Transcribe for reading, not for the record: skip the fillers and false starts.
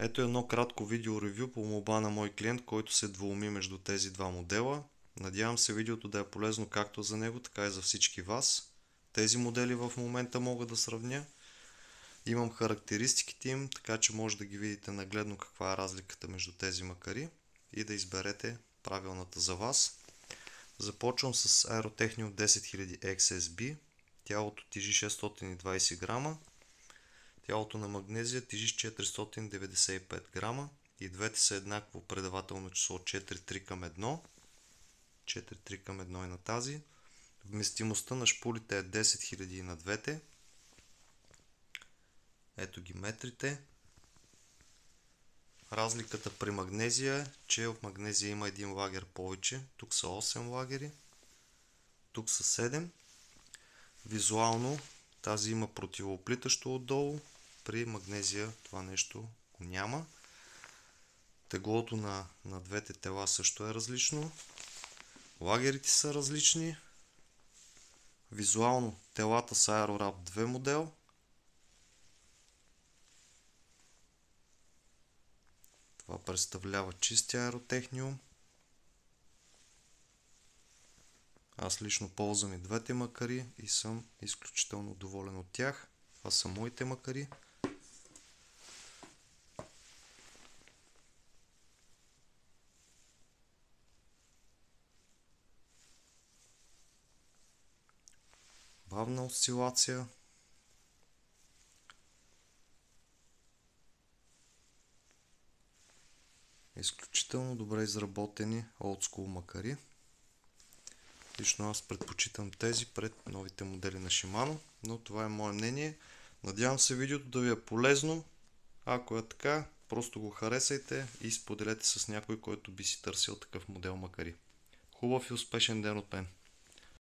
Ето едно кратко видео ревю по молба на мой клиент, който се двууми между тези два модела. Надявам се видеото да е полезно както за него, така и за всички вас. Тези модели в момента мога да сравня. Имам характеристиките им, така че може да ги видите нагледно каква е разликата между тези макари и да изберете правилната за вас. Започвам с Aerotechnium 10000 XSB. Тялото тежи 620 грама. Тялото на магнезия тежи 495 грама и двете са еднакво предавателно число 4:3 към 1. 4:3 към 1 е на тази. Вместимостта на шпулите е 10 000 на двете. Ето ги метрите. Разликата при магнезия е, че от магнезия има един лагер повече. Тук са 8 лагери. Тук са 7. Визуално тази има противооплитащо отдолу. При магнезия това нещо го няма. Теглото на двете тела също е различно. Лагерите са различни. Визуално телата са AeroWrap 2 модел. Това представлява чистия Aerotechnium. Аз лично ползвам и двете макари и съм изключително доволен от тях. Това са моите макари. Бавна осцилация. Изключително добре изработени олдскул макари. Лично аз предпочитам тези пред новите модели на Shimano, но това е мое мнение. Надявам се видеото да ви е полезно. Ако е така, просто го харесайте и споделете с някой, който би си търсил такъв модел макари. Хубав и успешен ден от мен!